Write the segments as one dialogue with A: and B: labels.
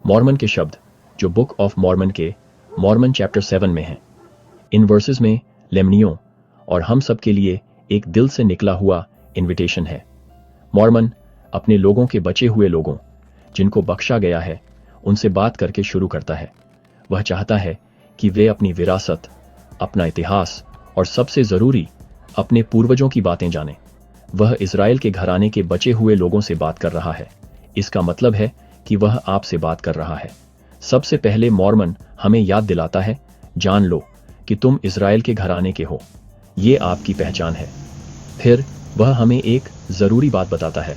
A: Mormon के शब्द जो बुक ऑफ मॉर्मन के मॉर्मन चैप्टर 7 में हैं। इन वर्सेस में लेमनियों और हम सब के लिए एक दिल से निकला हुआ इनविटेशन है। मॉर्मन अपने लोगों के बचे हुए लोगों जिनको बख्शा गया है उनसे बात करके शुरू करता है। वह चाहता है कि वे अपनी विरासत, अपना इतिहास और सबसे जरूरी अपने पूर्वजों की बातें जानें। वह इजराइल के घराने के बचे हुए लोगों से बात कर रहा है। इसका मतलब है कि वह आपसे बात कर रहा है। सबसे पहले मॉर्मन हमें याद दिलाता है, जान लो कि तुम इजराइल के घराने के हो, ये आपकी पहचान है। फिर वह हमें एक जरूरी बात बताता है,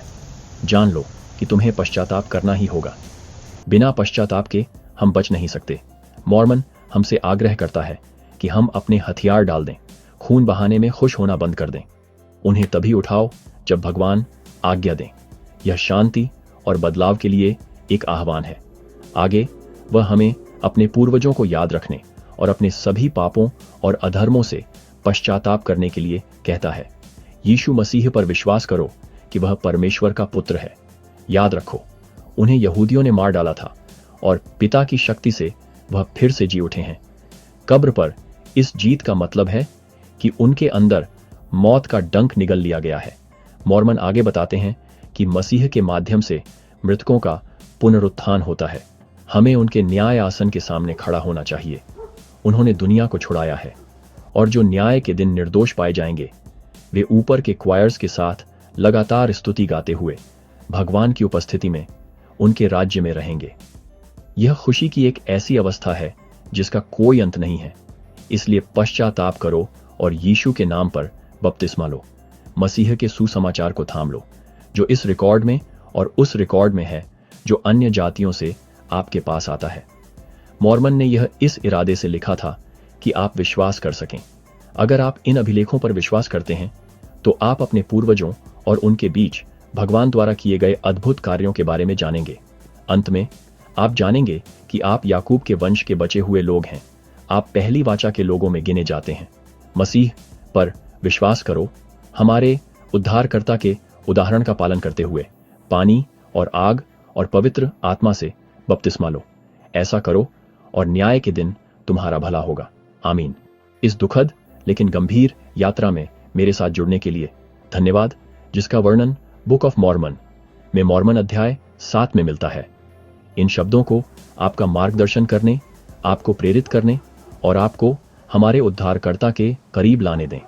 A: जान लो कि तुम्हें पश्चाताप करना ही होगा। बिना पश्चाताप के हम बच नहीं सकते। मॉर्मन हमसे आग्रह करता है कि हम अपने हथियार डाल दें, खून बहाने में खुश होना बंद कर दें। उन्हें तभी उठाओ जब भगवान आज्ञा दें। यह शांति और बदलाव के लिए एक आह्वान है। आगे वह हमें अपने पूर्वजों को याद रखने और अपने सभी पापों और अधर्मों से पश्चाताप करने के लिए कहता है। यीशु मसीह पर विश्वास करो कि वह परमेश्वर का पुत्र है। याद रखो, उन्हें यहूदियों ने मार डाला था और पिता की शक्ति से वह फिर से जी उठे हैं। कब्र पर इस जीत का मतलब है कि उनके अंदर मौत का डंक निगल लिया गया है। मॉर्मन आगे बताते हैं कि मसीह के माध्यम से मृतकों का पुनरुत्थान होता है। हमें उनके न्याय आसन के सामने खड़ा होना चाहिए। उन्होंने दुनिया को छुड़ाया है और जो न्याय के दिन निर्दोष पाए जाएंगे वे ऊपर के क्वायर्स के साथ लगातार स्तुति गाते हुए भगवान की उपस्थिति में उनके राज्य में रहेंगे। यह खुशी की एक ऐसी अवस्था है जिसका कोई अंत नहीं है। इसलिए पश्चाताप करो और यीशु के नाम पर बपतिस्मा लो। मसीह के सुसमाचार को थाम लो जो इस रिकॉर्ड में और उस रिकॉर्ड में है जो अन्य जातियों से आपके पास आता है। मॉर्मन ने यह इस इरादे से लिखा था कि आप विश्वास कर सकें। अगर आप इन अभिलेखों पर विश्वास करते हैं तो आप अपने पूर्वजों और उनके बीच भगवान द्वारा किए गए अद्भुत कार्यों के बारे में जानेंगे। अंत में आप जानेंगे कि आप याकूब के वंश के बचे हुए लोग हैं। आप पहली वाचा के लोगों में गिने जाते हैं। मसीह पर विश्वास करो, हमारे उद्धारकर्ता के उदाहरण का पालन करते हुए पानी और आग और पवित्र आत्मा से बपतिस्मा लो। ऐसा करो और न्याय के दिन तुम्हारा भला होगा। आमीन। इस दुखद लेकिन गंभीर यात्रा में मेरे साथ जुड़ने के लिए धन्यवाद, जिसका वर्णन बुक ऑफ मॉर्मन में मॉर्मन अध्याय 7 में मिलता है। इन शब्दों को आपका मार्गदर्शन करने, आपको प्रेरित करने और आपको हमारे उद्धारकर्ता के करीब लाने दें।